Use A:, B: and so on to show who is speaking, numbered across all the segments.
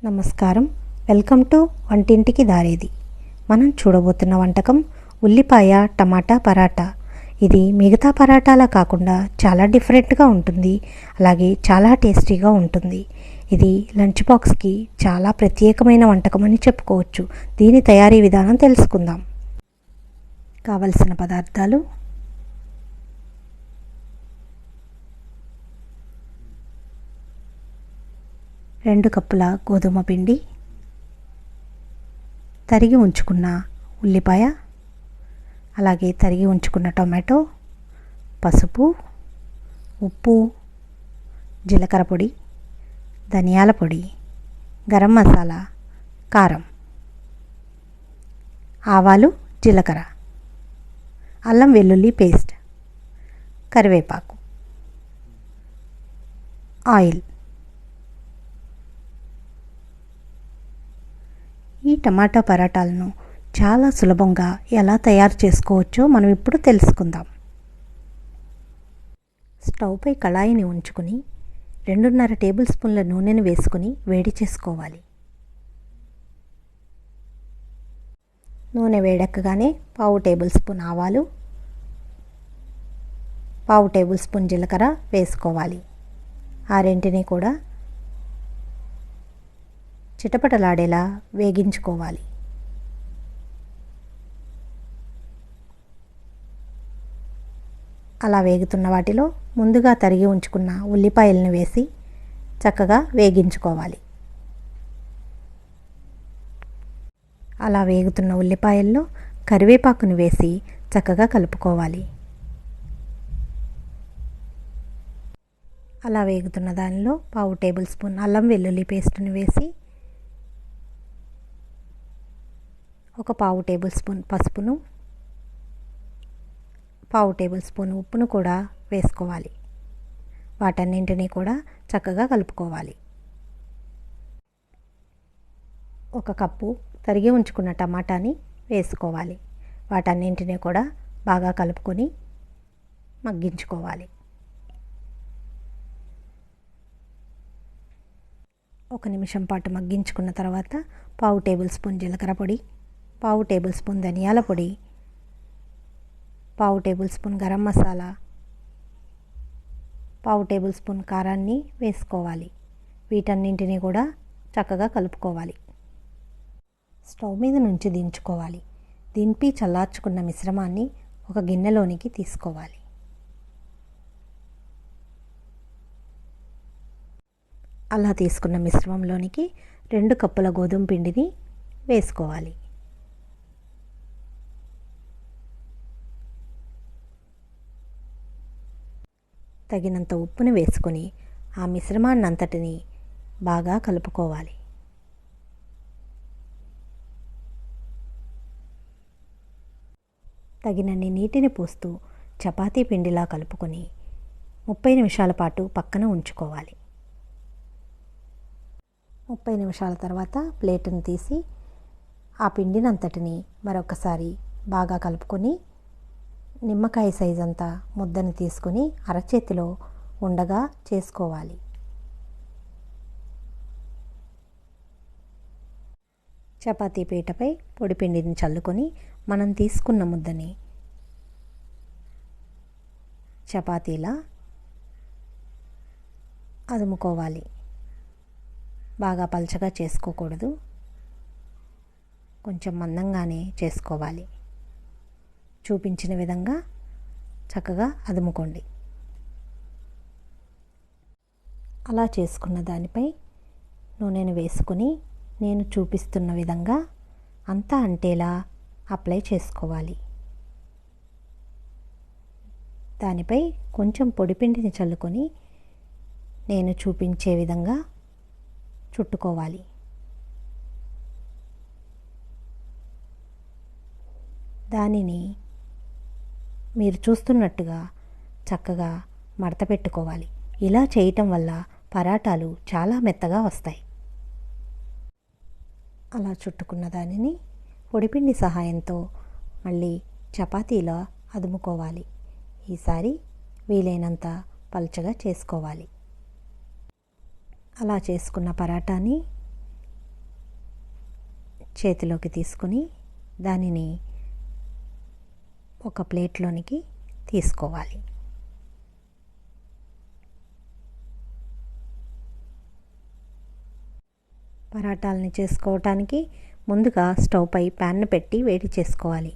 A: నమస్కారం. Welcome to వంటింటికి దారేది. మనం చూడబోతున్న వంటకం ఉల్లిపాయ టమాటా పరాటా. ఇది మిగతా పరాటాలా కాకుండా చాలా డిఫరెంట్గా ఉంటుంది. అలాగే చాలా టేస్టీగా ఉంటుంది. ఇది లంచ్ బాక్స్కి చాలా ప్రత్యేకమైన వంటకం అని చెప్పుకోవచ్చు. దీని తయారీ విధానం తెలుసుకుందాం. కావలసిన పదార్థాలు: 2 కప్పుల గోధుమ పిండి, తరిగి ఉంచుకున్న ఉల్లిపాయ, అలాగే తరిగి ఉంచుకున్న టొమాటో, పసుపు, ఉప్పు, జీలకర్ర పొడి, ధనియాల పొడి, గరం మసాలా, కారం, ఆవాలు, జీలకర్ర, అల్లం వెల్లుల్లి పేస్ట్, కరివేపాకు, ఆయిల్. ఈ టమాటా పరాటాలను చాలా సులభంగా ఎలా తయారు చేసుకోవచ్చో మనం ఇప్పుడు తెలుసుకుందాం. స్టవ్పై కళాయిని ఉంచుకొని 2.5 టేబుల్ స్పూన్ల నూనెను వేసుకొని వేడి చేసుకోవాలి. నూనె వేడెక్కగానే 1/2 టేబుల్ స్పూన్ ఆవాలు, 1/2 టేబుల్ స్పూన్ జీలకర్ర వేసుకోవాలి. ఆ రెంటిని కూడా చిటపటలాడేలా వేగించుకోవాలి. అలా వేగుతున్న వాటిలో ముందుగా తరిగి ఉంచుకున్న ఉల్లిపాయలను వేసి చక్కగా వేగించుకోవాలి. అలా వేగుతున్న ఉల్లిపాయల్లో కరివేపాకును వేసి చక్కగా కలుపుకోవాలి. అలా వేగుతున్న దానిలో 1/2 టేబుల్ స్పూన్ అల్లం వెల్లుల్లి పేస్ట్ని వేసి 1/2 టేబుల్ స్పూన్ పసుపును, 1/2 టేబుల్ స్పూన్ ఉప్పును కూడా వేసుకోవాలి. వాటన్నింటినీ కూడా చక్కగా కలుపుకోవాలి. 1 కప్పు తరిగి ఉంచుకున్న టమాటాని వేసుకోవాలి. వాటన్నింటినీ కూడా బాగా కలుపుకొని మగ్గించుకోవాలి. 1 నిమిషం పాటు మగ్గించుకున్న తర్వాత 1/2 టేబుల్ స్పూన్ జీలకర్ర పొడి, 1/2 టేబుల్ స్పూన్ ధనియాల పొడి, 1/2 table spoon garam masala, 1/2 table spoon కారాన్ని వేసుకోవాలి. వీటన్నింటినీ కూడా చక్కగా కలుపుకోవాలి. స్టవ్ మీద నుంచి దించుకోవాలి. దింపి చల్లార్చుకున్న మిశ్రమాన్ని ఒక గిన్నెలోనికి తీసుకోవాలి. అలా తీసుకున్న మిశ్రమంలోనికి 2 కప్పుల గోధుమ పిండిని వేసుకోవాలి. తగినంత ఉప్పుని వేసుకొని ఆ మిశ్రమాన్నంతటిని బాగా కలుపుకోవాలి. తగినన్ని నీటిని పోస్తూ చపాతీ పిండిలా కలుపుకొని 30 నిమిషాల పాటు పక్కన ఉంచుకోవాలి. 30 నిమిషాల తర్వాత ప్లేటును తీసి ఆ పిండినంతటిని మరొకసారి బాగా కలుపుకొని నిమ్మకాయ సైజు అంతా ముద్దను తీసుకొని అరచేతిలో ఉండగా చేసుకోవాలి. చపాతీ పీటపై పొడి పిండిని చల్లుకొని మనం తీసుకున్న ముద్దని చపాతీలా అదుముకోవాలి. బాగా పల్చగా చేసుకోకూడదు, కొంచెం మందంగానే చేసుకోవాలి. చూపించిన విధంగా చక్కగా అదుముకోండి. అలా చేసుకున్న దానిపై నూనెను వేసుకొని నేను చూపిస్తున్న విధంగా అంతా అంటేలా అప్లై చేసుకోవాలి. దానిపై కొంచెం పొడిపిండిని చల్లుకొని నేను చూపించే విధంగా చుట్టుకోవాలి. దానిని మీరు చూస్తున్నట్టుగా చక్కగా మడత పెట్టుకోవాలి. ఇలా చేయటం వల్ల పరాటాలు చాలా మెత్తగా వస్తాయి. అలా చుట్టుకున్న దానిని పొడిపిండి సహాయంతో మళ్ళీ చపాతీలా అదుముకోవాలి. ఈసారి వీలైనంత పల్చగా చేసుకోవాలి. అలా చేసుకున్న పరాటాని చేతిలోకి తీసుకుని దానిని ఒక ప్లేట్లోనికి తీసుకోవాలి. పరాటాలని చేసుకోవటానికి ముందుగా స్టవ్ పై ప్యాన్ను పెట్టి వేడి చేసుకోవాలి.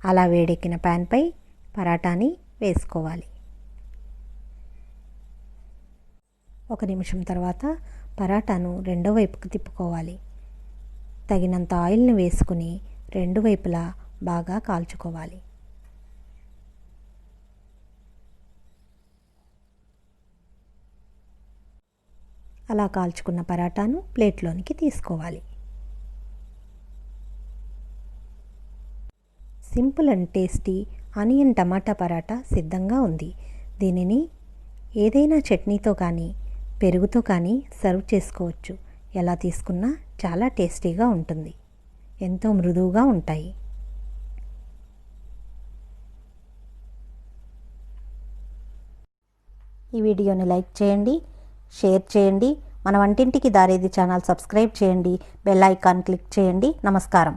A: అలా వేడెక్కిన ప్యాన్పై పరాటాని వేసుకోవాలి. 1 నిమిషం తర్వాత పరాటాను రెండో వైపుకు తిప్పుకోవాలి. తగినంత ఆయిల్ని వేసుకుని రెండు వైపులా బాగా కాల్చుకోవాలి. అలా కాల్చుకున్న పరాటాను ప్లేట్లోనికి తీసుకోవాలి. సింపుల్ అండ్ టేస్టీ ఆనియన్ టమాటా పరాటా సిద్ధంగా ఉంది. దీనిని ఏదైనా చట్నీతో కానీ పెరుగుతో కానీ సర్వ్ చేసుకోవచ్చు. ఎలా తీసుకున్నా చాలా టేస్టీగా ఉంటుంది. ఎంతో మృదువుగా ఉంటాయి. ఈ వీడియోని లైక్ చేయండి, షేర్ చేయండి. మన వంటింటికి దారేది ఛానల్ సబ్స్క్రైబ్ చేయండి. బెల్ ఐకాన్ క్లిక్ చేయండి. నమస్కారం.